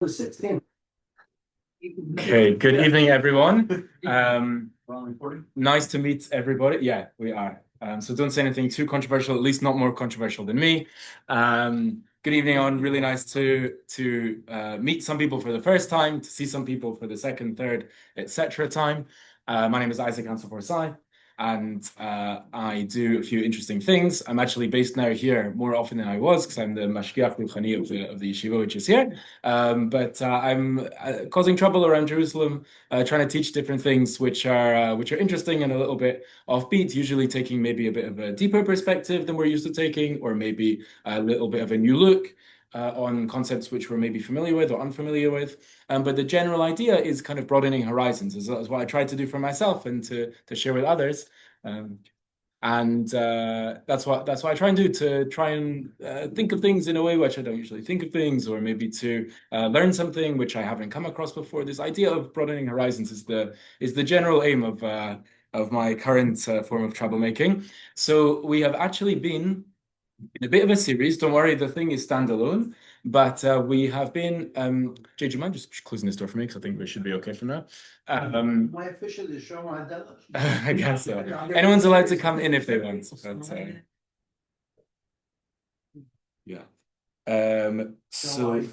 16. Okay, good evening, everyone. Nice to meet everybody. Yeah, we are. So don't say anything too controversial, at least not more controversial than me. Good evening, on. Really nice to meet some people for the first time, to see some people for the second, third, etc. time. My name is Isaac Ansel and I do a few interesting things. I'm actually based now here more often than I was because I'm the Mashgiach Ruchani of the yeshiva, which is here. But I'm causing trouble around Jerusalem, trying to teach different things which are interesting and a little bit offbeat, usually taking maybe a bit of a deeper perspective than we're used to taking, or maybe a little bit of a new look on concepts which we're maybe familiar with or unfamiliar with. But the general idea is kind of broadening horizons, is what I try to do for myself and to share with others. Um, and that's what I try and do, to try and think of things in a way which I don't usually think of things, or maybe to learn something which I haven't come across before. This idea of broadening horizons is the general aim of my current form of troublemaking. So we have actually been in a bit of a series. Don't worry, the thing is standalone. But we have been. Jay, do you mind just closing this door for me? Because I think we should be okay for now. My official is show my I guess so. Anyone's allowed to come in if they want. But yeah. So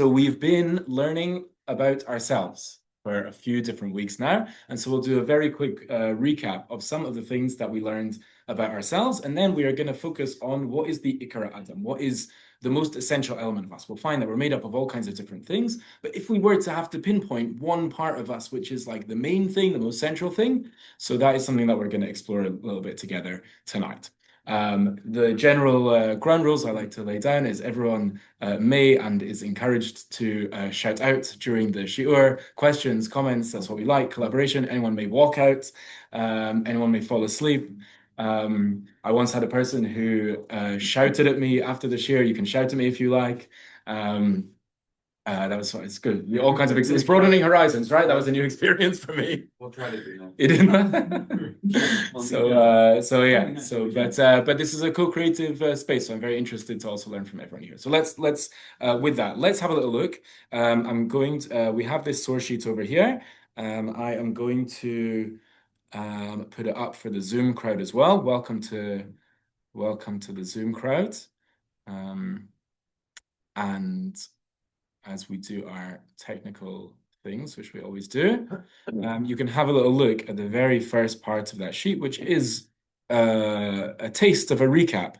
we've been learning about ourselves for a few different weeks now. And so we'll do a very quick recap of some of the things that we learned about ourselves. And then we are going to focus on what is the Ikar Adam, what is the most essential element of us. We'll find that we're made up of all kinds of different things. But if we were to have to pinpoint one part of us, which is like the main thing, the most central thing, so that is something that we're going to explore a little bit together tonight. The general ground rules I like to lay down is everyone may and is encouraged to shout out during the shiur. Questions, comments, that's what we like. Collaboration, anyone may walk out, anyone may fall asleep. I once had a person who shouted at me after the shiur. You can shout at me if you like. That was it's good. All kinds of it's broadening horizons, right? That was a new experience for me. We'll try to do that. It didn't. But this is a co-creative space, so I'm very interested to also learn from everyone here. So let's with that, let's have a little look. We have this source sheet over here. I am going to put it up for the Zoom crowd as well. Welcome to the Zoom crowd. And as we do our technical things, which we always do, you can have a little look at the very first part of that sheet, which is a taste of a recap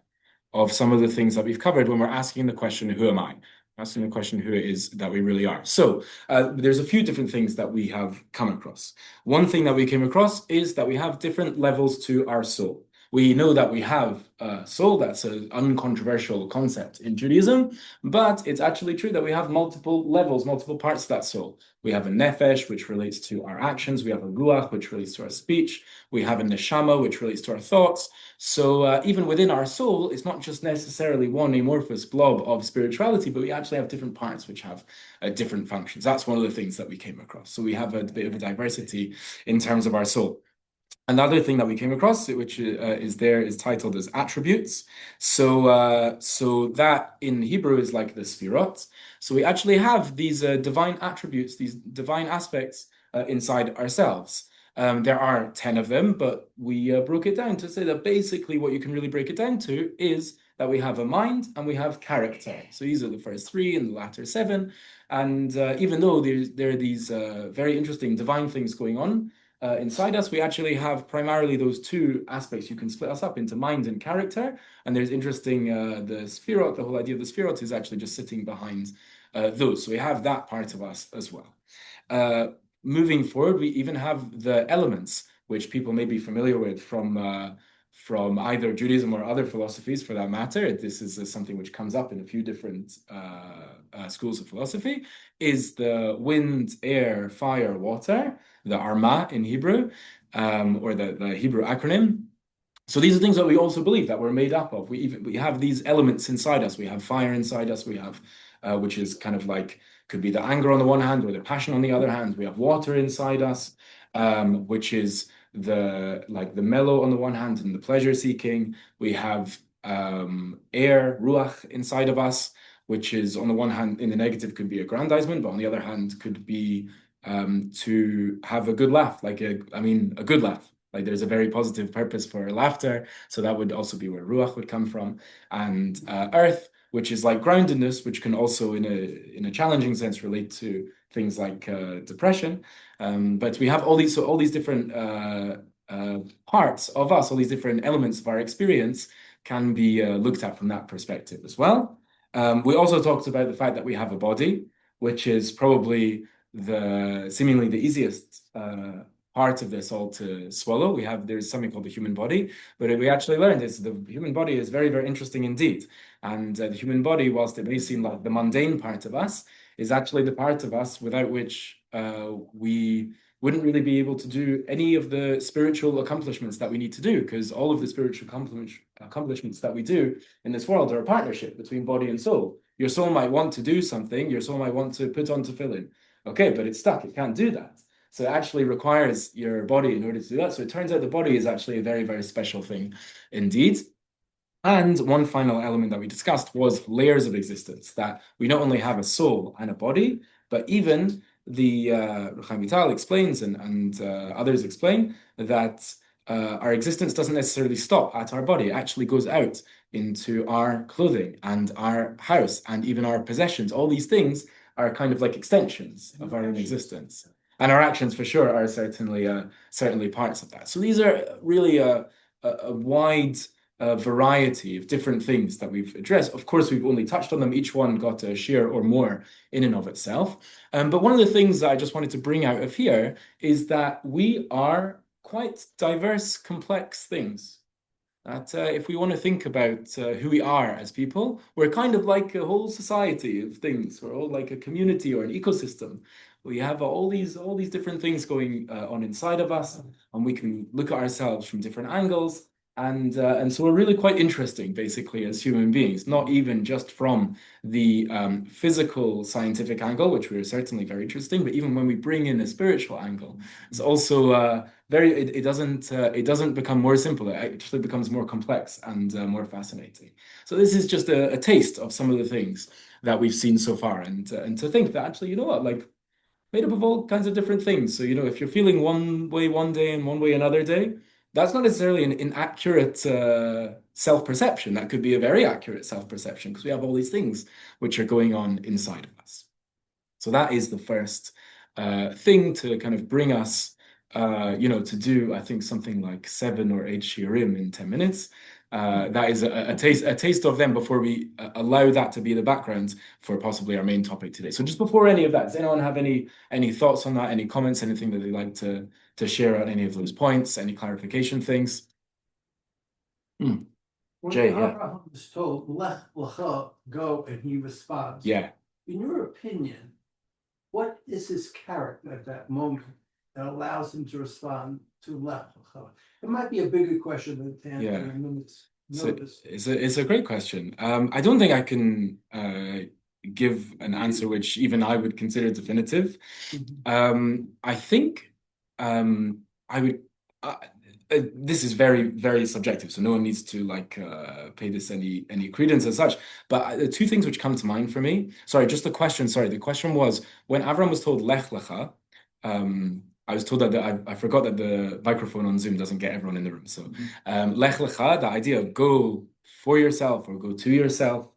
of some of the things that we've covered when we're asking the question, who am I? Asking the question, who it is that we really are. So there's a few different things that we have come across. One thing that we came across is that we have different levels to our soul. We know that we have a soul. That's an uncontroversial concept in Judaism, but it's actually true that we have multiple levels, multiple parts of that soul. We have a nefesh, which relates to our actions. We have a ruach, which relates to our speech. We have a neshama, which relates to our thoughts. So even within our soul, it's not just necessarily one amorphous blob of spirituality, but we actually have different parts which have different functions. That's one of the things that we came across. So we have a bit of a diversity in terms of our soul. Another thing that we came across, which is titled as attributes. So that in Hebrew is like the sfirot. So we actually have these divine attributes, these divine aspects inside ourselves. There are 10 of them, but we broke it down to say that basically what you can really break it down to is that we have a mind and we have character. So these are the first three and the latter seven. And even though there are these very interesting divine things going on, inside us, we actually have primarily those two aspects. You can split us up into mind and character. And there's interesting, the sphirot, the whole idea of the sphirot is actually just sitting behind those. So we have that part of us as well. Moving forward, we even have the elements, which people may be familiar with from either Judaism or other philosophies for that matter. This is something which comes up in a few different schools of philosophy, is the wind, air, fire, water, the Arma in Hebrew, or the Hebrew acronym. So these are things that we also believe that we're made up of. We have these elements inside us. We have fire inside us. We have, which is kind of like, could be the anger on the one hand or the passion on the other hand. We have water inside us, which is the mellow on the one hand and the pleasure seeking. We have air, ruach inside of us, which is on the one hand, in the negative, could be aggrandizement, but on the other hand, could be to have a good laugh, like a good laugh. Like there's a very positive purpose for laughter, so that would also be where ruach would come from, and earth, which is like groundedness, which can also, in a challenging sense, relate to things like depression. But we have all these different parts of us, all these different elements of our experience can be looked at from that perspective as well. We also talked about the fact that we have a body, which is probably seemingly the easiest part of this all to swallow. There's something called the human body, but we actually learned is the human body is very, very interesting indeed. And the human body, whilst it may seem like the mundane part of us, is actually the part of us without which we wouldn't really be able to do any of the spiritual accomplishments that we need to do, because all of the spiritual accomplishments that we do in this world are a partnership between body and soul. Your soul might want to do something, your soul might want to put on tefillin. Okay, but it's stuck, it can't do that. So it actually requires your body in order to do that. So it turns out the body is actually a very, very special thing indeed. And one final element that we discussed was layers of existence, that we not only have a soul and a body, but even the Chaim Vital explains and others explain that our existence doesn't necessarily stop at our body. It actually goes out into our clothing and our house and even our possessions. All these things are kind of like extensions of our own existence. And our actions for sure are certainly parts of that. So these are really a wide variety of different things that we've addressed. Of course, we've only touched on them. Each one got a share or more in and of itself. But one of the things that I just wanted to bring out of here is that we are quite diverse, complex things. That if we want to think about who we are as people, we're kind of like a whole society of things. We're all like a community or an ecosystem. We have all these different things going on inside of us, and we can look at ourselves from different angles. And so we're really quite interesting, basically, as human beings, not even just from the physical scientific angle, which we're certainly very interesting, but even when we bring in a spiritual angle, it's also it doesn't become more simple. It actually becomes more complex and more fascinating. So this is just a taste of some of the things that we've seen so far, and to think that actually, you know what, like made up of all kinds of different things. So, you know, if you're feeling one way one day and one way another day, that's not necessarily an inaccurate self-perception. That could be a very accurate self-perception because we have all these things which are going on inside of us. So that is the first thing to kind of bring us, to do, I think, something like 7 or 8 shiurim in 10 minutes. That is a taste of them before we allow that to be the background for possibly our main topic today. So just before any of that, does anyone have any thoughts on that, any comments, anything that they'd like to share on any of those points, any clarification things? When Jay, yeah. Abraham was told, Lech Lecha, go, and he responds. Yeah. In your opinion, what is his character at that moment that allows him to respond to Lech Lecha? It might be a bigger question than 10 minutes. It's a great question. I don't think I can give an answer which even I would consider definitive. I think I would. This is very, very subjective, so no one needs to pay this any credence as such. But the two things which come to mind for me. Sorry, just the question. Sorry, the question was when Avram was told Lech Lecha. I was told that I forgot that the microphone on Zoom doesn't get everyone in the room. So Lech Lecha, the idea of go for yourself or go to yourself,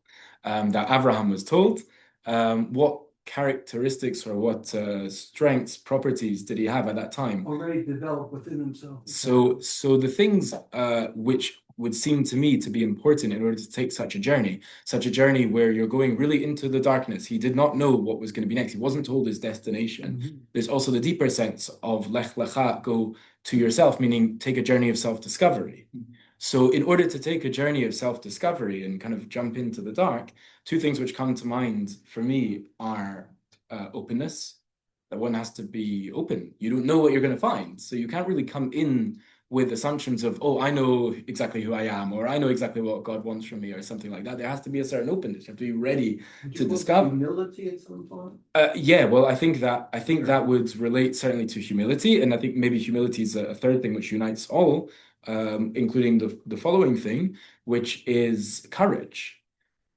that Abraham was told. What characteristics or what strengths, properties did he have at that time? Already developed within himself. So the things which would seem to me to be important in order to take such a journey where you're going really into the darkness. He did not know what was going to be next. He wasn't told his destination. There's also the deeper sense of Lech Lecha, go to yourself, meaning take a journey of self-discovery. So in order to take a journey of self-discovery and kind of jump into the dark, two things which come to mind for me are openness, that one has to be open. You don't know what you're going to find. So you can't really come in with assumptions of, oh, I know exactly who I am, or I know exactly what God wants from me, or something like that. There has to be a certain openness. You have to be ready to discover. Humility at some point? Yeah, well, I think that would relate certainly to humility, and I think maybe humility is a third thing which unites all, including the following thing, which is courage.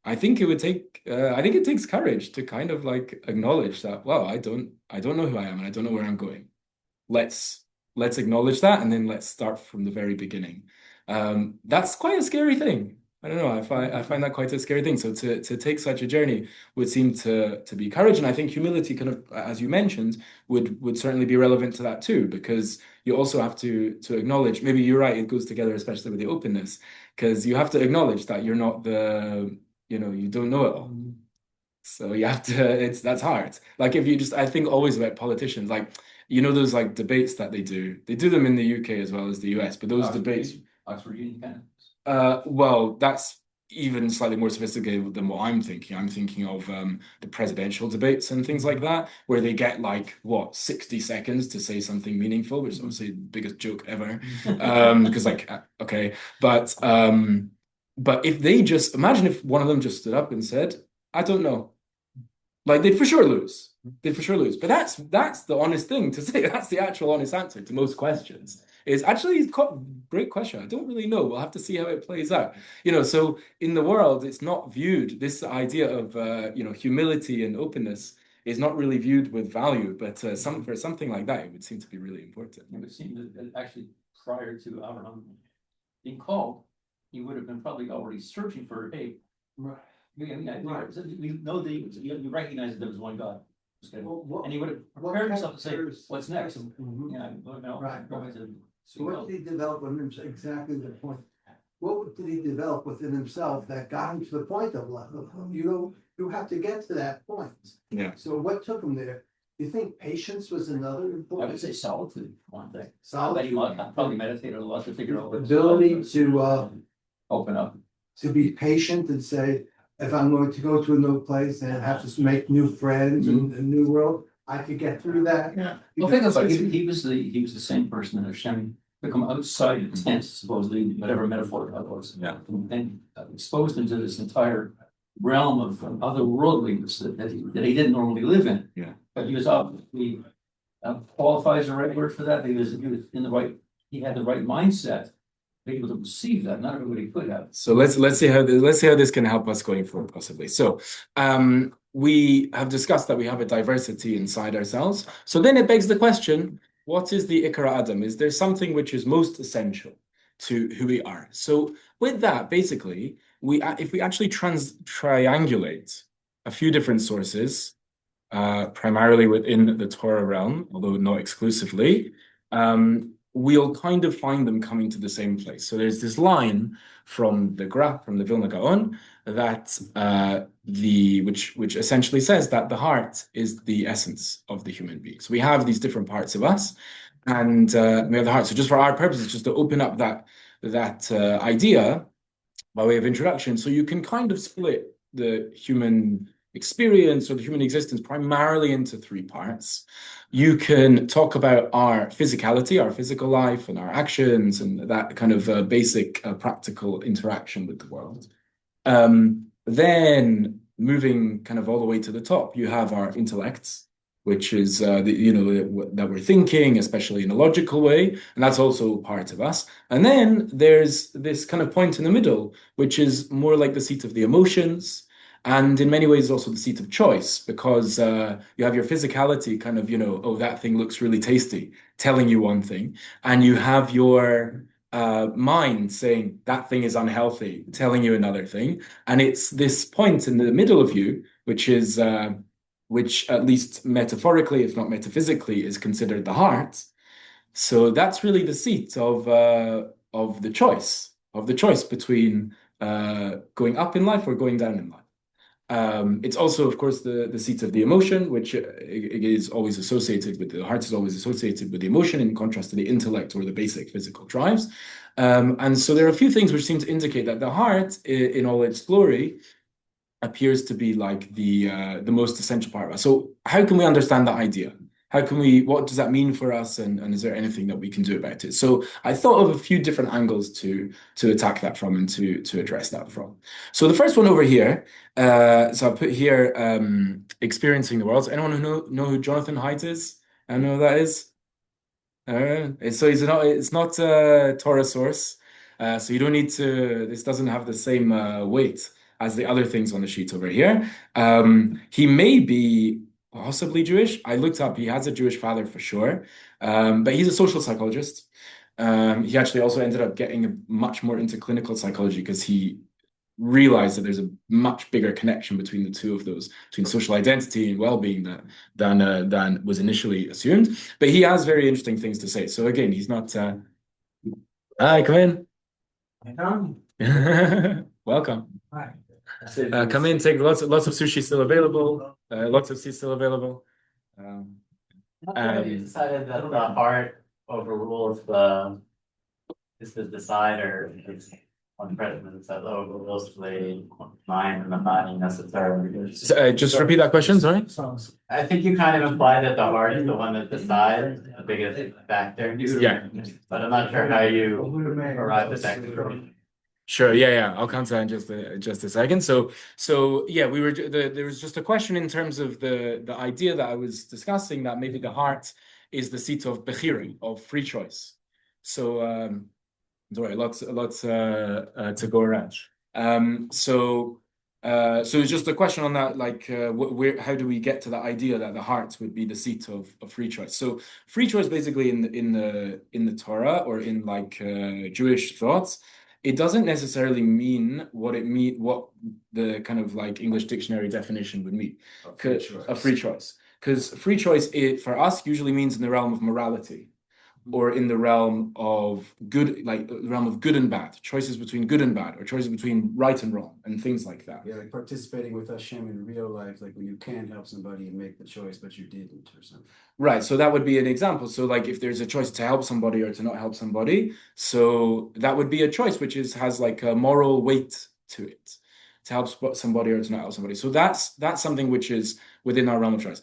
I think it takes courage to kind of like acknowledge that, well, I don't know who I am and I don't know where I'm going. Let's let's acknowledge that and then let's start from the very beginning. That's quite a scary thing. I don't know. I find that quite a scary thing. So to take such a journey would seem to be courage, and I think humility, kind of as you mentioned, would certainly be relevant to that too, because you also have to acknowledge. Maybe you're right. It goes together, especially with the openness, because you have to acknowledge that you're not you don't know it all. So you have to, that's hard. Like if you just, I think always about politicians, like, those like debates that they do them in the UK as well as the US, but those debates, Oxford Union kind well, that's even slightly more sophisticated than what I'm thinking. I'm thinking of the presidential debates and things like that, where they get like, what, 60 seconds to say something meaningful, which is obviously the biggest joke ever. Because like, okay, but if they just, imagine if one of them just stood up and said, I don't know. Like they'd for sure lose. They'd for sure lose. But that's the honest thing to say. That's the actual honest answer to most questions. Is actually great question. I don't really know. We'll have to see how it plays out. So in the world, it's not viewed, this idea of humility and openness is not really viewed with value, but for something like that, it would seem to be really important. It would seem that actually prior to Abraham being called, he would have been probably already searching for, hey, Right. we know that you recognize that there was one God. Well, And he would have what prepared himself to say, factors- what's next? Mhm. Yeah, no, Right. go ahead and- So what did he develop within himself? Exactly the point. What did he develop within himself that got him to the point of love? You have to get to that point. Yeah. So what took him there? You think patience was another I important? would say solitude, one thing. Solitude. Probably meditated a lot to figure out. what- Ability to Open up. be patient and say, if I'm going to go to a new place and have to make new friends and a new world, I could get through that. Yeah. Well, think about it, he was the same person that Hashem to come outside the tent, supposedly, whatever metaphor that was. Yeah. And exposed him to this entire realm of otherworldliness that he didn't normally live in. Yeah. But he was obviously qualifies the right word for that. He was in the right, he had the right mindset to be able to receive that. Not everybody could have. So let's see how this can help us going forward, possibly. So we have discussed that we have a diversity inside ourselves. So then it begs the question, what is the Ikar Adam? Is there something which is most essential to who we are? So with that, basically, if we actually triangulate a few different sources, primarily within the Torah realm, although not exclusively, we'll kind of find them coming to the same place. So there's this line from the Vilna Gaon, that which essentially says that the heart is the essence of the human being. So we have these different parts of us, and we have the heart. So just for our purposes, just to open up that idea by way of introduction, so you can kind of split the human experience or the human existence primarily into three parts. You can talk about our physicality, our physical life, and our actions, and that kind of basic practical interaction with the world. Then moving kind of all the way to the top, you have our intellects, which is that we're thinking, especially in a logical way, and that's also part of us. And then there's this kind of point in the middle, which is more like the seat of the emotions, and in many ways also the seat of choice, because you have your physicality kind of, oh, that thing looks really tasty, telling you one thing, and you have your mind saying that thing is unhealthy, telling you another thing. And it's this point in the middle of you, which at least metaphorically, if not metaphysically, is considered the heart. So that's really the seat of the choice between going up in life or going down in life. It's also, of course, the seat of the emotion, which is always associated with the heart, is always associated with the emotion, in contrast to the intellect or the basic physical drives. And so there are a few things which seem to indicate that the heart, in all its glory, appears to be like the most essential part of us. So how can we understand that idea? What does that mean for us, and is there anything that we can do about it? So I thought of a few different angles to attack that from and to address that from. So the first one over here, so I put here experiencing the world. Anyone who know who Jonathan Haidt is? I know who that is. So it's not a Torah source, so you don't need to. This doesn't have the same weight as the other things on the sheet over here. He may be possibly Jewish. I looked up, he has a Jewish father for sure, but he's a social psychologist. He actually also ended up getting much more into clinical psychology because he realized that there's a much bigger connection between the two of those, between social identity and well-being than was initially assumed. But he has very interesting things to say. So again, he's not. Hi, come in. Welcome. Hi. Come in. Take lots of sushi still available. Lots of seats still available. You decided that the heart overrules is the decider, it's one president that overrules the mind and the body necessarily. Just repeat that question, sorry. I think you kind of implied that the heart is the one that decides, the biggest factor. Yeah. But I'm not sure how you arrived at that conclusion. Sure. Yeah. I'll come to that in just a second. So yeah, there was just a question in terms of the idea that I was discussing, that maybe the heart is the seat of bechira, of free choice. So sorry, lots to go around. So it's just a question on that, like how do we get to the idea that the heart would be the seat of free choice? So free choice basically in the Torah or in like Jewish thoughts, it doesn't necessarily mean what the kind of like English dictionary definition would mean. A free choice. Because free choice, for us, usually means in the realm of morality, or in the realm of good, like the realm of good and bad, choices between good and bad, or choices between right and wrong, and things like that. Yeah, like participating with Hashem in real life, like when you can help somebody and make the choice, but you didn't, or something. Right, so that would be an example. So like if there's a choice to help somebody or to not help somebody, so that would be a choice which has like a moral weight to it, to help somebody or to not help somebody. So that's something which is within our realm of choice.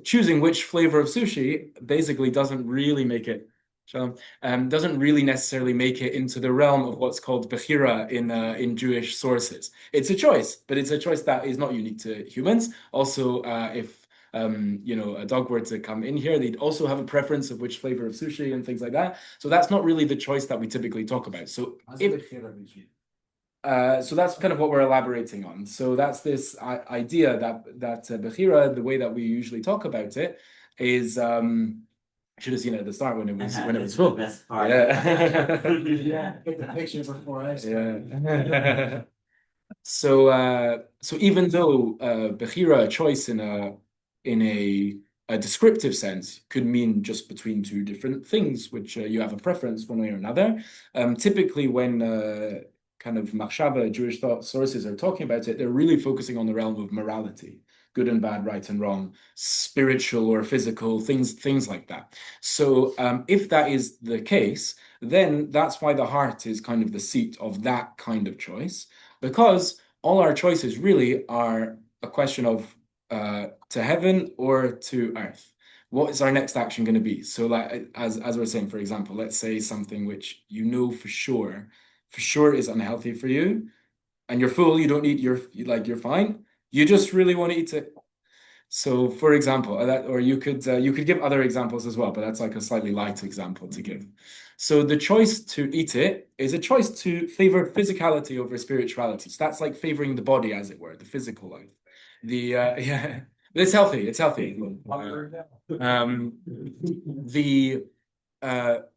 Choosing which flavor of sushi basically doesn't really make it, doesn't really necessarily make it into the realm of what's called bechira in Jewish sources. It's a choice, but it's a choice that is not unique to humans. Also, if a dog were to come in here, they'd also have a preference of which flavor of sushi and things like that. So that's not really the choice that we typically talk about. So so that's kind of what we're elaborating on. So that's this idea that bechira, the way that we usually talk about it, is I should have seen it at the start when it was full. Yeah. Get the picture before I Yeah. So even though bechira, choice in a descriptive sense, could mean just between two different things, which you have a preference one way or another. Typically, when kind of machshava, Jewish thought sources are talking about it, they're really focusing on the realm of morality, good and bad, right and wrong, spiritual or physical, things like that. So if that is the case, then that's why the heart is kind of the seat of that kind of choice, because all our choices really are a question of to heaven or to earth. What is our next action going to be? So like as we're saying, for example, let's say something which you know for sure is unhealthy for you, and you're full, you don't eat, you're fine. You just really want to eat it. So, for example, or you could give other examples as well, but that's like a slightly light example to give. So the choice to eat it is a choice to favor physicality over spirituality. So that's like favoring the body, as it were, the physical life. Yeah, it's healthy. It's healthy.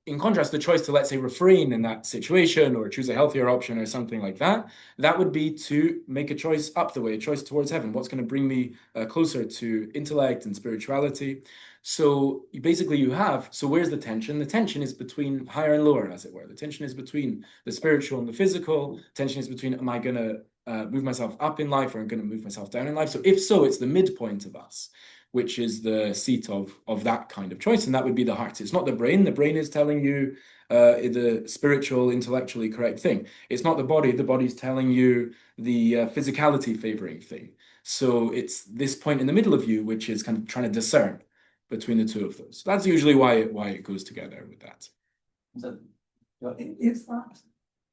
In contrast, the choice to, let's say, refrain in that situation or choose a healthier option or something like that, that would be to make a choice up the way, a choice towards heaven. What's going to bring me closer to intellect and spirituality? So basically so where's the tension? The tension is between higher and lower, as it were. The tension is between the spiritual and the physical. The tension is between, am I going to move myself up in life or I'm going to move myself down in life? So if so, it's the midpoint of us, which is the seat of that kind of choice, and that would be the heart. It's not the brain. The brain is telling you the spiritual, intellectually correct thing. It's not the body. The body's telling you the physicality favoring thing. So it's this point in the middle of you, which is kind of trying to discern between the two of those. That's usually why it goes together with that. Is that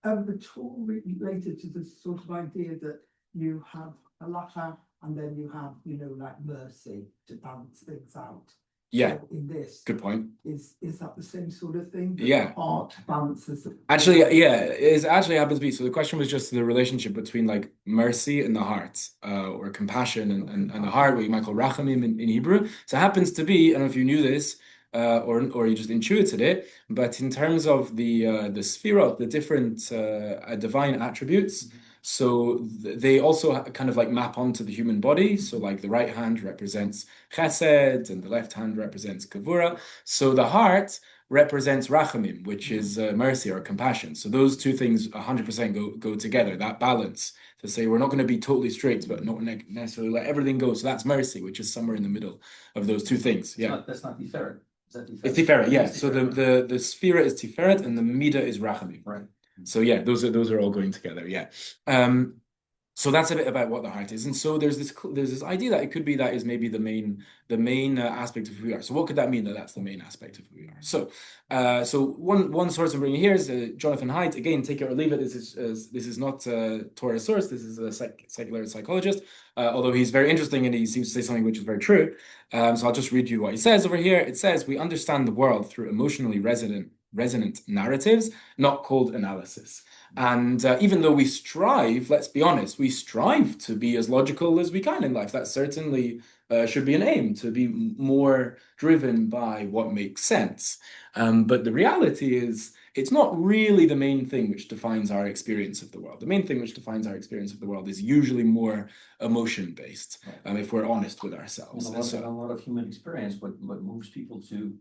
at all related to the sort of idea that you have halacha and then you have, like mercy to balance things out? Yeah, In this, good point. is that the same sort of thing? That Yeah. the heart balances the. Actually, yeah, it actually happens to be. So the question was just the relationship between like mercy and the heart, or compassion and the heart, what you might call rachamim in Hebrew. So it happens to be, I don't know if you knew this, or you just intuited it, but in terms of the sphirot, the different divine attributes, so they also kind of like map onto the human body. So like the right hand represents chesed and the left hand represents kavura. So the heart represents rachamim, which is mercy or compassion. So those two things 100% go together. That balance to say we're not going to be totally strict, but not necessarily let everything go. So that's mercy, which is somewhere in the middle of those two things. Yeah, That's not Tiferet. Is that Tiferet? it's tiferet. Yeah. It's So Tiferet. the sphera is tiferet and the midah is rachamim. Right. So yeah, those are all going together. Yeah. So that's a bit about what the heart is, and so there's this idea that it could be that is maybe the main aspect of who we are. So what could that mean, that that's the main aspect of who we are? So one source I'm bringing here is Jonathan Haidt. Again, take it or leave it. This is not a Torah source. This is a secular psychologist, although he's very interesting and he seems to say something which is very true. So I'll just read you what he says over here. It says, we understand the world through emotionally resonant narratives, not cold analysis. And even though we strive, let's be honest, we strive to be as logical as we can in life. That certainly should be an aim, to be more driven by what makes sense. But the reality is, it's not really the main thing which defines our experience of the world. The main thing which defines our experience of the world is usually more emotion-based, if we're honest with ourselves. A lot of human experience, what moves people to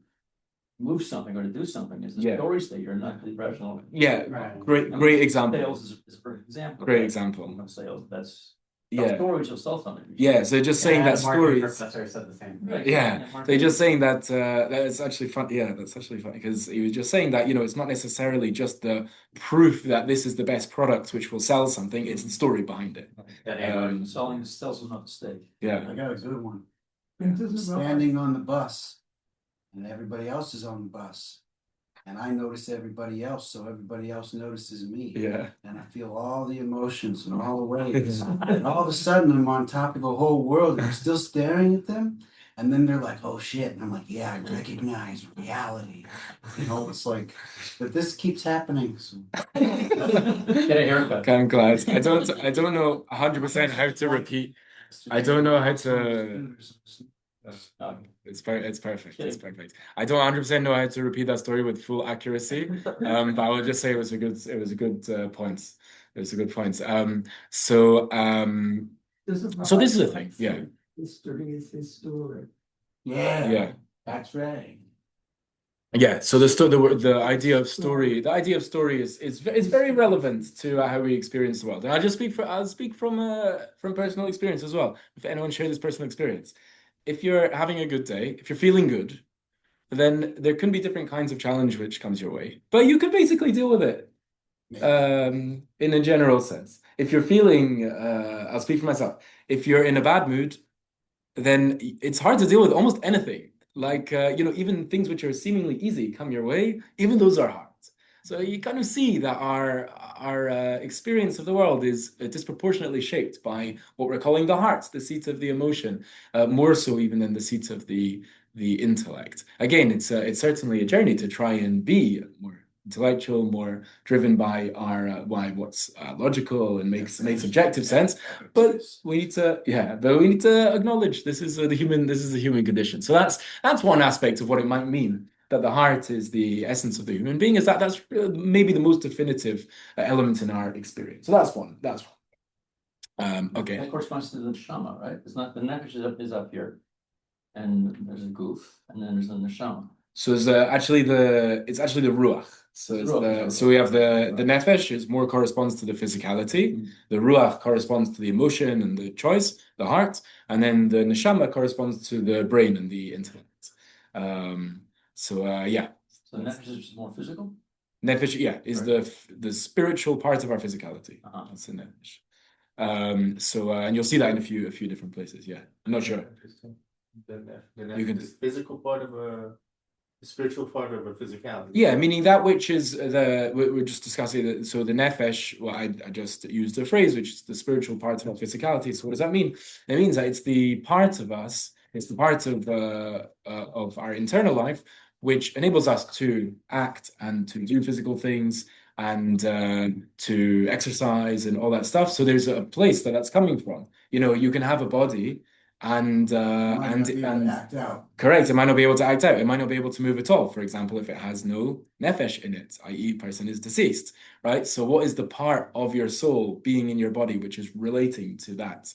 move something or to do something is the Yeah. stories that you're not rational. Yeah, Right. great example. Sales is a perfect example. Great right? example. Of sales, that's Yeah, stories will sell something. yeah. So just saying that the marketing stories. professor said the same thing. Right. Yeah, so marketing. just saying that that's actually fun. Yeah, that's actually funny because he was just saying that it's not necessarily just the proof that this is the best product which will sell something. It's the story behind it. That anyone- Selling sells them not a steak. Yeah, I got a good one. And doesn't Standing on the bus, and everybody else is on the bus. And I notice everybody else, so everybody else notices me. yeah, And I feel all the emotions and all the waves. And all of a sudden, I'm on top of the whole world, and I'm still staring at them. And then they're like, oh shit. And I'm like, yeah, I recognize reality. It's like, but this keeps happening. So. Get a haircut. I'm glad. I don't know 100% how to repeat. I don't know how to. It's perfect. It's perfect. I don't 100% know how to repeat that story with full accuracy. But I will just say it was a good point. It was a good point. So this is the thing. Yeah. History is his story. Yeah. That's right. Yeah, so the idea of story, is very relevant to how we experience the world. And I'll speak from personal experience as well. If anyone share this personal experience, if you're having a good day, if you're feeling good, then there can be different kinds of challenge which comes your way, but you can basically deal with it in a general sense. If you're feeling, I'll speak for myself. If you're in a bad mood, then it's hard to deal with almost anything. Like, even things which are seemingly easy come your way, even those are hard. So you kind of see that our experience of the world is disproportionately shaped by what we're calling the heart, the seat of the emotion, more so even than the seat of the intellect. Again, it's certainly a journey to try and be more intellectual, more driven by what's logical and makes objective sense. But we need to acknowledge this is the human condition. So that's one aspect of what it might mean, that the heart is the essence of the human being, is that's maybe the most definitive element in our experience. So that's one. Okay. That corresponds to the neshama, right? It's not the nefesh is up here, and there's a goof, and then there's the neshama. So it's actually the ruach. So we have the nefesh is more corresponds to the physicality. The ruach corresponds to the emotion and the choice, the heart, and then the neshama corresponds to the brain and the intellect. So nefesh is just more physical. Nefesh, is the spiritual part of our physicality. That's the nefesh. And you'll see that in a few different places. Yeah, I'm not sure. The physical part of the spiritual part of a physicality. Yeah, meaning that which is we're just discussing that. So the nefesh, well, I just used a phrase which is the spiritual part of our physicality. So what does that mean? It means that it's the part of us It's the part of our internal life which enables us to act and to do physical things and to exercise and all that stuff. So there's a place that's coming from. You know, you can have a body and act out. correct, it might not be able to act out. It might not be able to move at all. For example, if it has no nefesh in it, i.e., person is deceased, right? So what is the part of your soul being in your body which is relating to that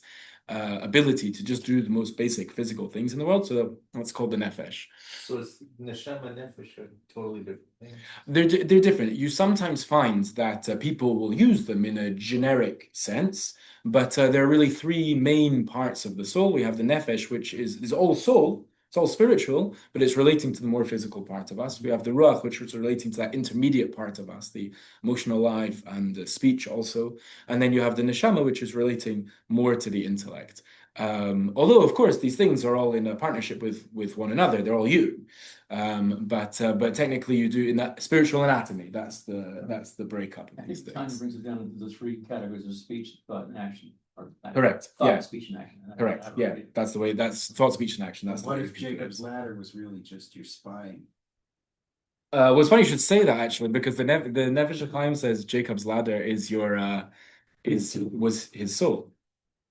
ability to just do the most basic physical things in the world? So that's called the nefesh. So it's neshama and nefesh are totally different things. They're different. You sometimes find that people will use them in a generic sense, but there are really three main parts of the soul. We have the nefesh, which is all soul. It's all spiritual, but it's relating to the more physical part of us. We have the ruach, which is relating to that intermediate part of us, the emotional life and the speech also. And then you have the neshama, which is relating more to the intellect. Although, of course, these things are all in a partnership with one another. They're all you. But technically you do in that spiritual anatomy. That's the breakup of these It kind of things. brings it down to the three categories of speech, thought, and action. Correct. Thought, Yeah. speech, and action. Correct. Yeah. That's the way. That's thought, speech, and action. That's the What way if we can put it. Jacob's ladder was really just your spine? Well, it's funny you should say that actually, because the Nefesh HaChaim says Jacob's ladder is was his soul.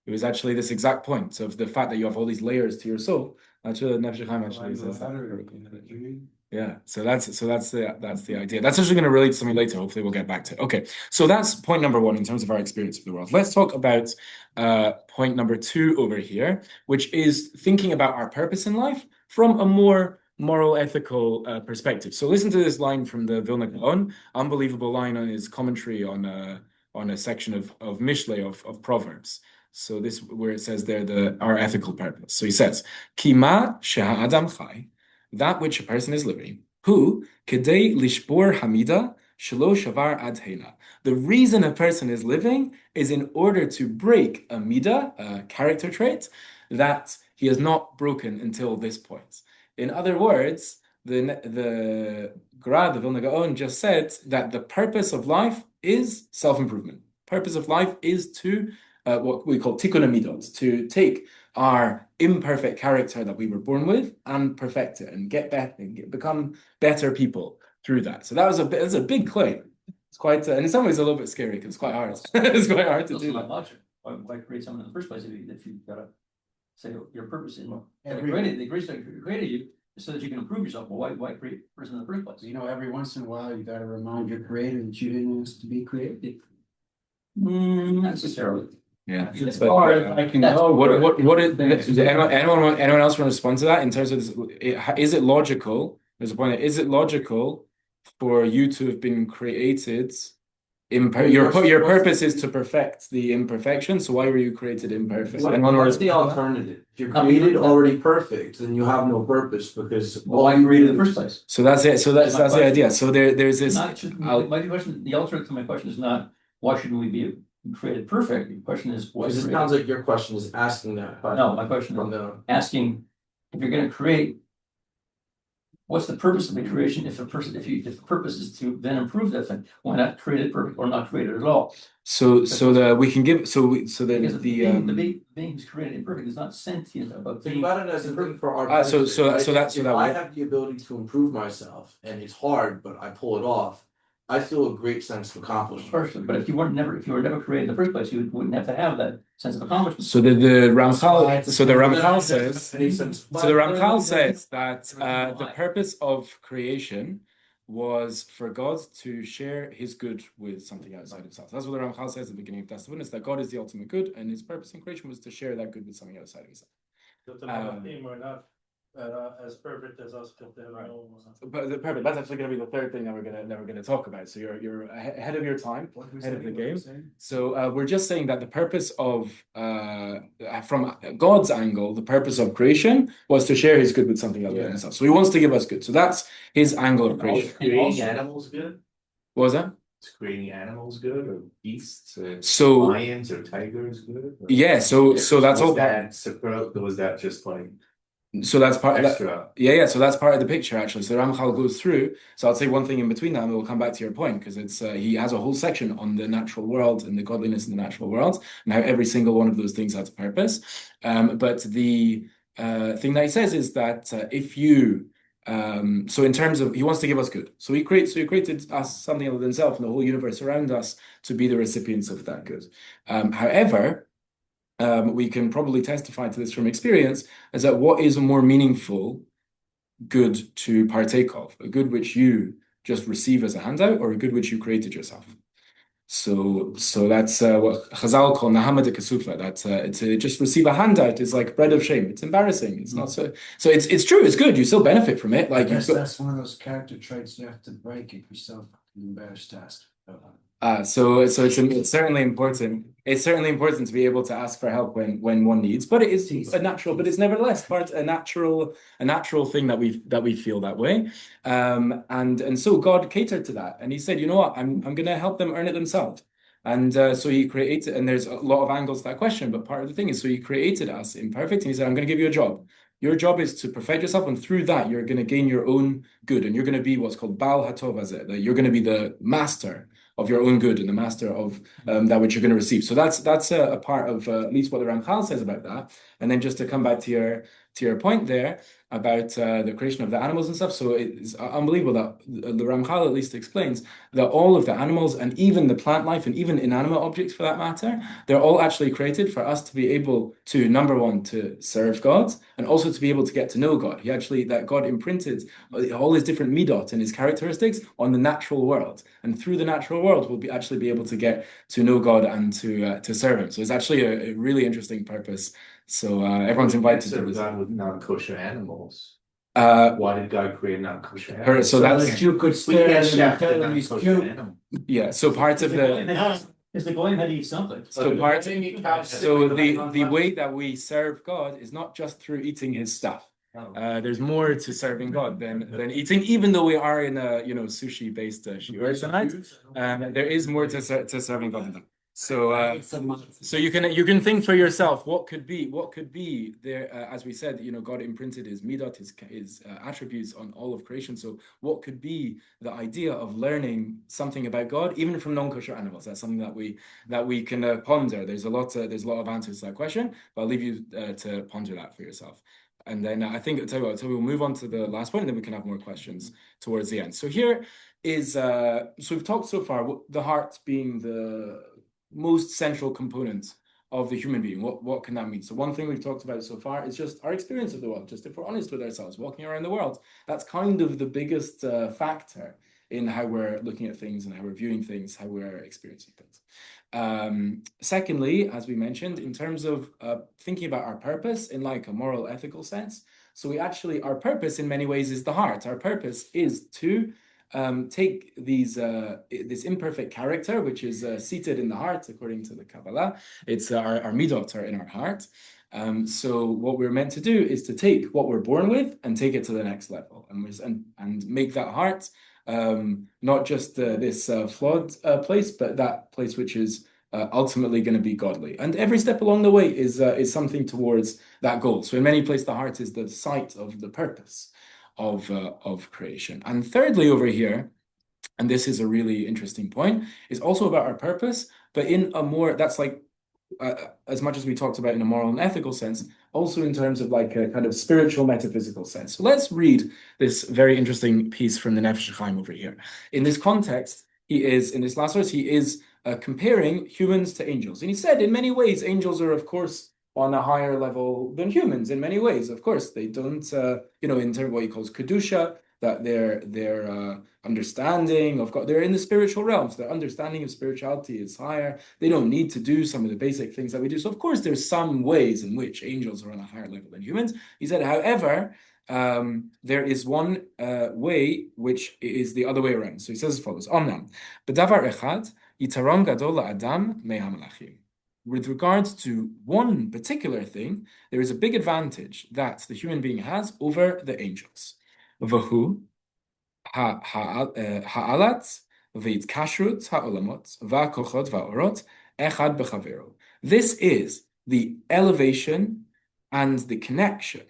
It was actually this exact point of the fact that you have all these layers to your soul. Actually, the Nefesh HaChaim actually says that. Yeah, so that's the idea. That's actually going to relate to something later. Hopefully, we'll get back to it. Okay, so that's point number one in terms of our experience of the world. Let's talk about point number two over here, which is thinking about our purpose in life from a more moral, ethical perspective. So listen to this line from the Vilna Gaon, unbelievable line on his commentary on a section of Mishlei of Proverbs. So this where it says there our ethical purpose. So he says, Kima sheha adam chai, that which a person is living, who kedei lishbor hamida shelo shavar ad hena. The reason a person is living is in order to break a midah, a character trait, that he has not broken until this point. In other words, the Gra, the Vilna Gaon, just said that the purpose of life is self-improvement. Purpose of life is to what we call tikkun midot, to take our imperfect character that we were born with and perfect it and get better and become better people through that. So that's a big claim. It's quite, and in some ways a little bit scary because it's quite hard. It's quite hard to do that. Logic. Why create someone in the first place if you've got to say your purpose in Every- they created you so that you can improve yourself. Well, why create a person in the first place? You know, every once in a while, you got to remind your creator that you didn't ask to be created. Not necessarily. Yeah. As But, far as I can know, what is anyone else want to respond to that in terms of this, is it logical? There's a point. Is it logical for you to have been created? Your purpose is to perfect the imperfection. So why were you created imperfect? What's the alternative? If you're created already perfect, then you have no purpose because why created in the first place? So that's it. So that's the idea. So there's this. My question, the alternative to my question is not why shouldn't we be created perfect? The question is what because it sounds like your question is asking that. No, my question From is the asking if you're going to create. What's the purpose of the creation? If the purpose is to then improve that thing, why not create it perfect or not create it at all? We can give Because the the being who's created imperfect is not sentient about think being. about it as a thing for our so benefit, right? that's if that I way. have the ability to improve myself and it's hard, but I pull it off, I feel a great sense of accomplishment. Person, but if you were never created in the first place, you wouldn't have to have that sense of accomplishment. So the Ramchal says. Any sense. So the Ramchal says that the purpose of creation was for God to share his good with something outside himself. That's what the Ramchal says at the beginning of Das Witness, that God is the ultimate good, and his purpose in creation was to share that good with something outside of himself. The Malachim are not as perfect as us, but they're But the perfect, that's actually going to be the third thing that we're gonna talk about. So you're ahead of your time, ahead of the game. So we're just saying that the purpose of from God's angle, the purpose of creation was to share his good with something other than himself. So he wants to give us good. So that's his angle of creation. creating animals good? What was that? Is creating animals good or beasts? So Lions or tigers good? Or- yeah, so that's all. Was that just like So that's part of that. extra? Yeah. So that's part of the picture, actually. So Ramchal goes through. So I'll say one thing in between that, and we'll come back to your point, because it's he has a whole section on the natural world and the godliness in the natural world, and how every single one of those things has a purpose. But thing that he says is that if you so in terms of he wants to give us good, so he created us something other than himself and the whole universe around us to be the recipients of that good. However, we can probably testify to this from experience, is that what is a more meaningful good to partake of, a good which you just receive as a handout, or a good which you created yourself? So that's what Chazal call Nahama de Kesufla. That to just receive a handout is like bread of shame. It's embarrassing. It's not so. So it's true. It's good. You still benefit from it. I Like guess you've got. that's one of those character traits you have to break if you're so fucking embarrassed to ask. So it's certainly important. It's certainly important to be able to ask for help when one needs, but it is a natural. But it's nevertheless a natural thing that we feel that way. And so God catered to that, and He said, you know what, I'm going to help them earn it themselves. And so He created, and there's a lot of angles to that question, but part of the thing is, so He created us imperfect, and He said, I'm going to give you a job. Your job is to perfect yourself, and through that, you're going to gain your own good, and you're going to be what's called Baal HaTov Hazeh, that you're going to be the master of your own good and the master of that which you're going to receive. So that's a part of at least what the Ramchal says about that. And then just to come back to your point there about the creation of the animals and stuff. So it's unbelievable that the Ramchal at least explains that all of the animals and even the plant life and even inanimate objects for that matter, they're all actually created for us to be able to, number one, to serve God, and also to be able to get to know God. That God imprinted all His different midot and His characteristics on the natural world. And through the natural world, we'll actually be able to get to know God and to serve Him. So it's actually a really interesting purpose. So everyone's invited to serve this. God with non-kosher animals. Uh, Why did God create non-kosher animals? so that's that you could We stare can't at him and chef the tell him he's non-kosher cute. animal. yeah. So part of the Is the goyim had to eat something? so the way that we serve God is not just through eating His stuff. There's more to serving God than eating, even though we are in a sushi based shiur tonight. There is more to serving God than that. So you can think for yourself what could be there, as we said, God imprinted His midot, his attributes on all of creation. So what could be the idea of learning something about God, even from non-kosher animals? That's something that we can ponder. There's a lot of answers to that question, but I'll leave you to ponder that for yourself. And then I think I'll tell you, we'll move on to the last point, and then we can have more questions towards the end. So here is so we've talked so far the heart being the most central component of the human being. What can that mean? So one thing we've talked about so far is just our experience of the world. Just if we're honest with ourselves, walking around the world, that's kind of the biggest factor in how we're looking at things and how we're viewing things, how we're experiencing things. Secondly, as we mentioned, in terms of thinking about our purpose in like a moral, ethical sense, so our purpose in many ways is the heart. Our purpose is to take this imperfect character, which is seated in the heart, according to the Kabbalah. It's our midot are in our heart. So what we're meant to do is to take what we're born with and take it to the next level, and make that heart not just this flawed place, but that place which is ultimately going to be godly. And every step along the way is something towards that goal. So in many places, the heart is the site of the purpose of creation. And thirdly, over here, and this is a really interesting point, is also about our purpose, but in a more, that's like as much as we talked about in a moral and ethical sense, also in terms of like a kind of spiritual, metaphysical sense. So let's read this very interesting piece from the Nefesh Chaim over here. In this context, in this last verse, he is comparing humans to angels. And he said, in many ways, angels are, of course, on a higher level than humans. In many ways, of course, they don't, in terms of what he calls kedusha, that their understanding of God, they're in the spiritual realms. Their understanding of spirituality is higher. They don't need to do some of the basic things that we do. So, of course, there's some ways in which angels are on a higher level than humans. He said, however, there is one way which is the other way around. So he says as follows: Omnam, b'davar echad yitaron gadol la'adam me'hamalachim. With regards to one particular thing, there is a big advantage that the human being has over the angels. V'hu ha'alat v'yitkashrut ha'olamot v'akochot v'orot echad b'chavero. This is the elevation and the connection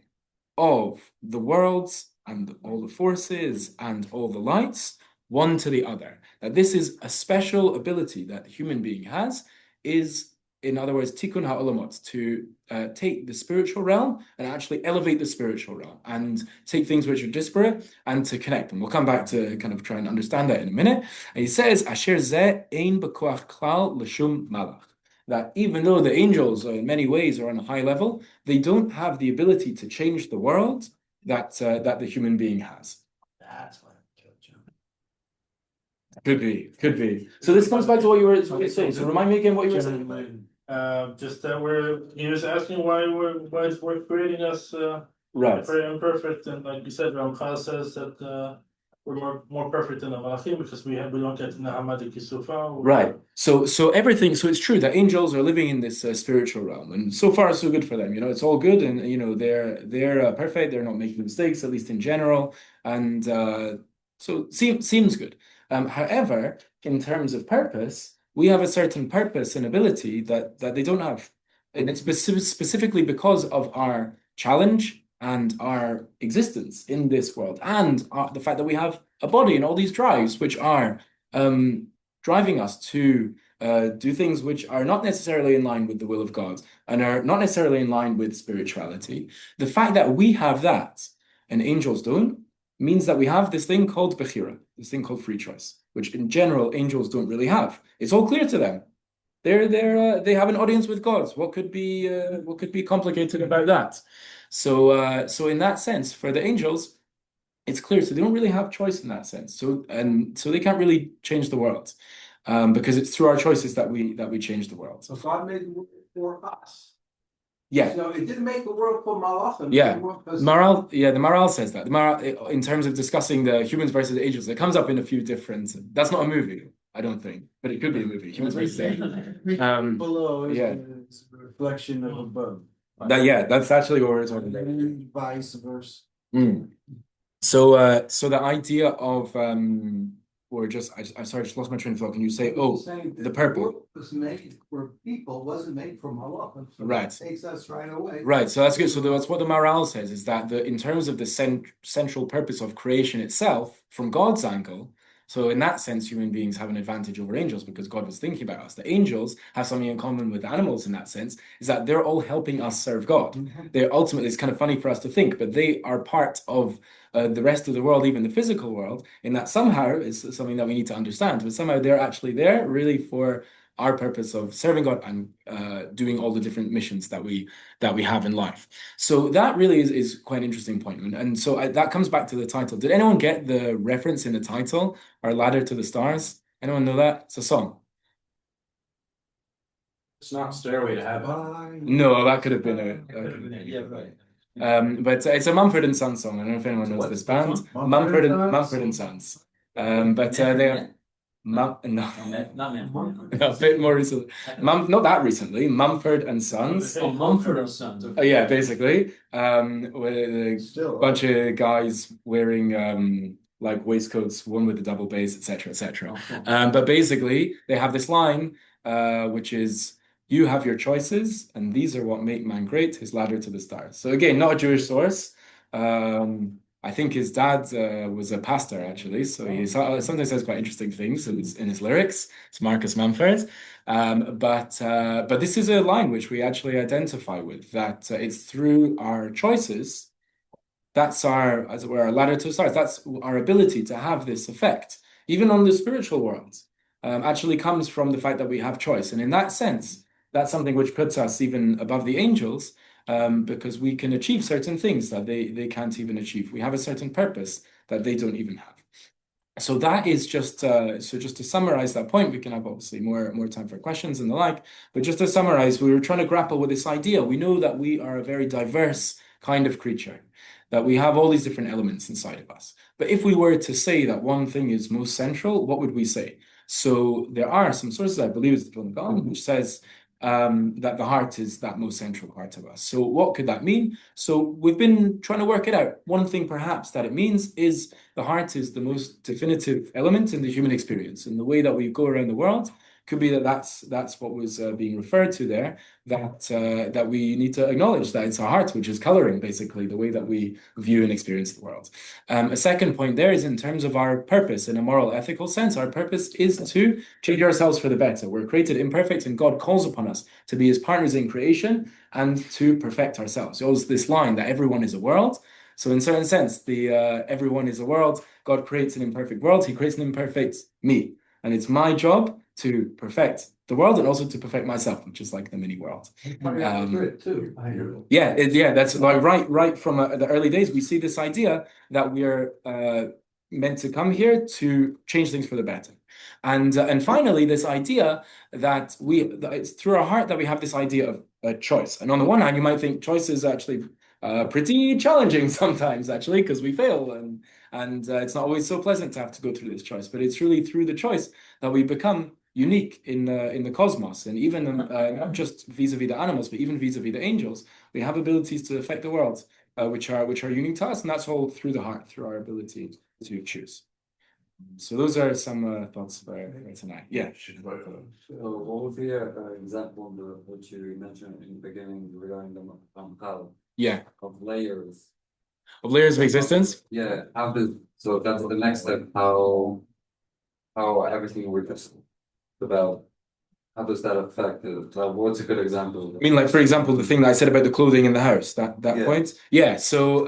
of the worlds and all the forces and all the lights, one to the other. That this is a special ability that the human being has, is in other words, tikkun ha'olamot, to take the spiritual realm and actually elevate the spiritual realm and take things which are disparate and to connect them. We'll come back to kind of try and understand that in a minute. And he says, Asher zeh ein b'koach klal l'shum malach. That even though the angels in many ways are on a high level, they don't have the ability to change the world that the human being has. That's what killed you. Could be. So this comes back to what you were saying. So remind me again what you were saying. Just that he was asking why we're creating us Right. very imperfect, and like you said, Ramchal says that we're more perfect than the Malachim because we don't get the Hamadi Kisufa. Right. So everything. So it's true that angels are living in this spiritual realm, and so far so good for them. You know, it's all good, and you know they're perfect. They're not making mistakes, at least in general, and so seems good. However, in terms of purpose, we have a certain purpose and ability that they don't have, and it's specifically because of our challenge and our existence in this world, and the fact that we have a body and all these drives which are driving us to do things which are not necessarily in line with the will of God and are not necessarily in line with spirituality. The fact that we have that and angels don't means that we have this thing called bechira, this thing called free choice, which in general angels don't really have. It's all clear to them. They have an audience with God. What could be complicated about that? So in that sense, for the angels, it's clear. So they don't really have choice in that sense. So they can't really change the world, because it's through our choices that we change the world. So God made the world for us. Yeah. So it didn't make the world for Malachim. Yeah. The Maral says that. The Maral, in terms of discussing the humans versus the angels, it comes up in a few different. That's not a movie, I don't think, but it could be a movie. Humans versus angels. Below is yeah. a reflection of above. That's actually what we're talking about. And vice versa. So the idea of I sorry, just lost my train of thought. Can you say, the purple world was made for people, wasn't made for Malachim. So right? That takes us right away. Right. So that's good. So that's what the Maral says, is that in terms of the central purpose of creation itself, from God's angle. So in that sense, human beings have an advantage over angels because God was thinking about us. The angels have something in common with animals in that sense, is that they're all helping us serve God. They're ultimately, it's kind of funny for us to think, but they are part of the rest of the world, even the physical world, in that somehow it's something that we need to understand, but somehow they're actually there really for our purpose of serving God and doing all the different missions that we have in life. So that really is quite an interesting point. And so that comes back to the title. Did anyone get the reference in the title, Our Ladder to the Stars? Anyone know that? It's a song. It's not Stairway to Heaven. No, that could have been Yeah, right. but it's a Mumford & Sons song. I don't know if anyone knows this band. Mumford & Sons. But they have a bit more recently. Not that recently. Mumford & Sons. Oh, Mumford & Sons. Oh, yeah, basically. With a bunch of guys wearing like waistcoats, one with a double bass, etc., etc. But basically, they have this line, which is, "You have your choices, and these are what make man great, his ladder to the stars." So again, not a Jewish source. I think his dad was a pastor, actually, so he sometimes says quite interesting things in his lyrics. It's Marcus Mumford. But this is a line which we actually identify with, that it's through our choices, that's our, as it were, our ladder to the stars. That's our ability to have this effect, even on the spiritual world, actually comes from the fact that we have choice. And in that sense, that's something which puts us even above the angels, because we can achieve certain things that they can't even achieve. We have a certain purpose that they don't even have. So that is just just to summarize that point. We can have obviously more time for questions and the like, but just to summarize, we were trying to grapple with this idea. We know that we are a very diverse kind of creature, that we have all these different elements inside of us. But if we were to say that one thing is most central, what would we say? So there are some sources, I believe it's the Vilna Gaon, which says that the heart is that most central part of us. So what could that mean? So we've been trying to work it out. One thing perhaps that it means is the heart is the most definitive element in the human experience. In the way that we go around the world, Could be that that's what was being referred to there, that we need to acknowledge that it's our heart which is coloring basically the way that we view and experience the world. A second point there is in terms of our purpose in a moral, ethical sense. Our purpose is to change ourselves for the better. We're created imperfect, and God calls upon us to be His partners in creation and to perfect ourselves. There's this line that everyone is a world. So in a certain sense, everyone is a world. God creates an imperfect world. He creates an imperfect me. And it's my job to perfect the world and also to perfect myself, which is like the mini world. Yeah, that's like right from the early days, we see this idea that we are meant to come here to change things for the better. And finally, this idea that it's through our heart that we have this idea of a choice. And on the one hand, you might think choice is actually pretty challenging sometimes, actually, because we fail and it's not always so pleasant to have to go through this choice. But it's really through the choice that we become unique in the cosmos, and even not just vis-a-vis the animals, but even vis-a-vis the angels. We have abilities to affect the world, which are unique to us, and that's all through the heart, through our ability to choose. So those are some thoughts for tonight. Yeah. So what would be an example of what you mentioned in the beginning regarding the how Yeah. of layers? Of layers of existence? Yeah. So that's the next step, how everything we just develop. How does that affect it? What's a good example? I mean, like, for example, the thing that I said about the clothing in the house, that Yeah. point. Yeah, so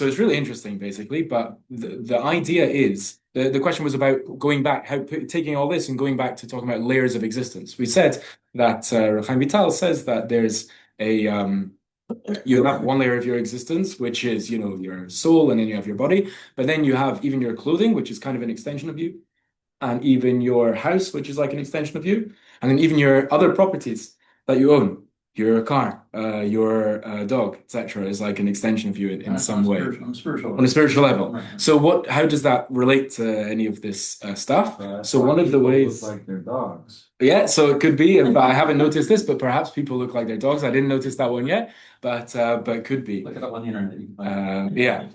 it's really interesting, basically, but the idea is, the question was about going back, taking all this and going back to talking about layers of existence. We said that Chaim Vital says that there's you have one layer of your existence, which is, your soul, and then you have your body, but then you have even your clothing, which is kind of an extension of you, and even your house, which is like an extension of you, and then even your other properties that you own, your car, your dog, etc., is like an extension of you in some way. On On a spiritual level. Right. So how does that relate to any of this stuff? So one of the ways, look like their dogs. yeah, so it could be, but I haven't noticed this, but perhaps people look like their dogs. I didn't notice that one yet, but could be. Look it up on the internet. You can find it. Yeah.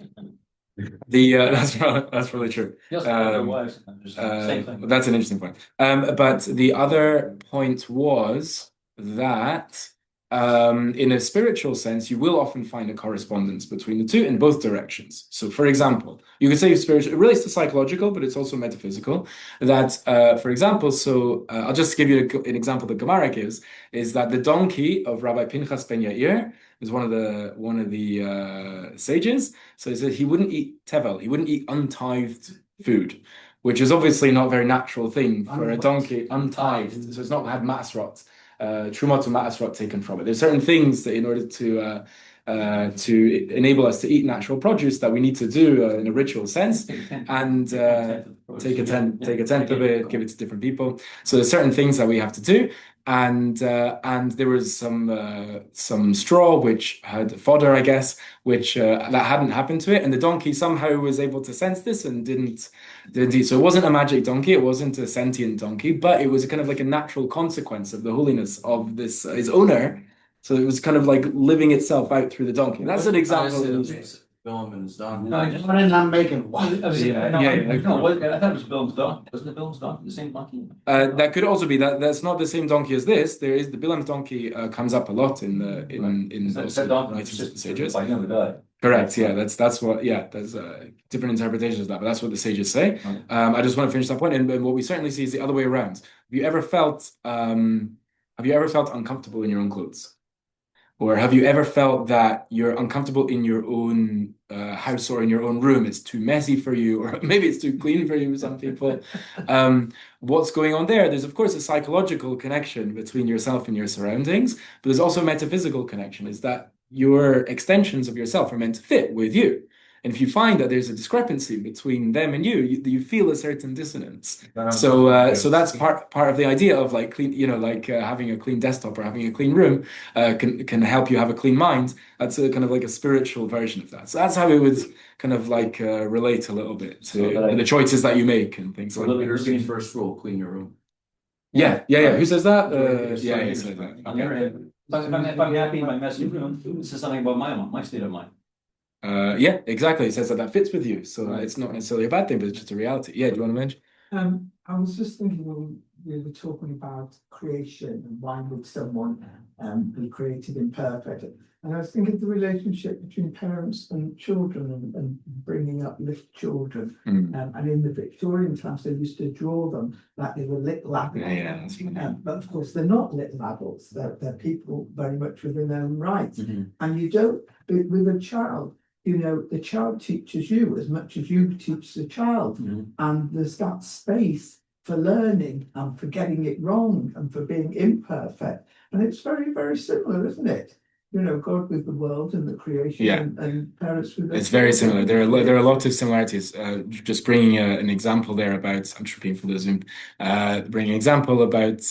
That's really true. Yes, their wives, same thing. That's an interesting point. But the other point was that in a spiritual sense, you will often find a correspondence between the two in both directions. So, for example, you could say spiritual, it relates to psychological, but it's also metaphysical. That, for example, I'll just give you an example that Gemara gives, is that the donkey of Rabbi Pinchas ben Yair is one of the sages. So he said he wouldn't eat tevel, he wouldn't eat untithed food, which is obviously not a very natural thing for a donkey, untithed. So it's not had masrot. Trumot and Ma'asrot taken from it. There's certain things that in order to enable us to eat natural produce that we need to do in a ritual sense, and take a tenth of it, give it to different people. So there's certain things that we have to do, and there was some straw which had fodder, I guess, which that hadn't happened to it, and the donkey somehow was able to sense this and didn't eat. So it wasn't a magic donkey, it wasn't a sentient donkey, but it was kind of like a natural consequence of the holiness of this his owner. So it was kind of like living itself out through the donkey. That's an example. Film is done. No, I just What did I'm making? What? I thought it was Bilam's donkey. Wasn't it Bilam's donkey? The same donkey? That could also be that's not the same donkey as this. There is the Bilam's donkey comes up a lot in those writings of the sages. Like him, died. Correct. Yeah, that's what. Yeah, there's different interpretations of that, but that's what the sages say. I just want to finish that point, and what we certainly see is the other way around. Have you ever felt uncomfortable in your own clothes? Or have you ever felt that you're uncomfortable in your own house or in your own room? It's too messy for you, or maybe it's too clean for you, some people. What's going on there? There's, of course, a psychological connection between yourself and your surroundings, but there's also a metaphysical connection, is that your extensions of yourself are meant to fit with you. And if you find that there's a discrepancy between them and you feel a certain dissonance. So that's part of the idea of like clean, having a clean desktop or having a clean room can help you have a clean mind. That's a kind of like a spiritual version of that. So that's how it would kind of like relate a little bit to the choices that you make and things like that. European first rule: clean your room. Yeah. Who says that? Yeah, he said that. On the other hand, if I'm happy in my messy room, this is something about my state of mind. Yeah, exactly. It says that fits with you, so it's not necessarily a bad thing, but it's just a reality. Yeah, do you want to mention? I was just thinking we were talking about creation and why would someone be created imperfect. And I was thinking of the relationship between parents and children and bringing up little children. And in the Victorian times, they used to draw them like they were little adults. Yeah, that's funny. But of course, they're not little adults. They're people very much within their own rights. And you don't, with a child, you know, the child teaches you as much as you teach the child. And there's that space for learning and for getting it wrong and for being imperfect. And it's very, very similar, isn't it? You know, God with the world and the creation, Yeah. and parents with their It's very children. similar. There are lots of similarities. Just bringing an example there about, I'm tripping for the Zoom, bringing an example about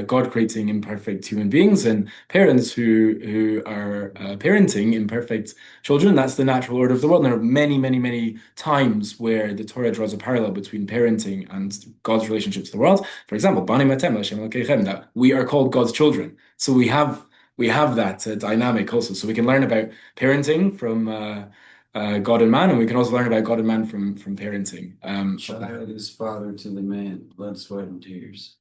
God creating imperfect human beings and parents who are parenting imperfect children. That's the natural order of the world. And there are many, many, many times where the Torah draws a parallel between parenting and God's relationship to the world. For example, Bani Matem L'Hashem Elokechem, that we are called God's children. So we have that dynamic also. So we can learn about parenting from God and man, and we can also learn about God and man from parenting. Child is father to the man, blood, sweat, and tears.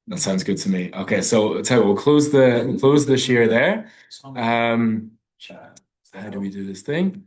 That sounds good to me. Okay, so tell you what, we'll close the share there. Child. How do we do this thing?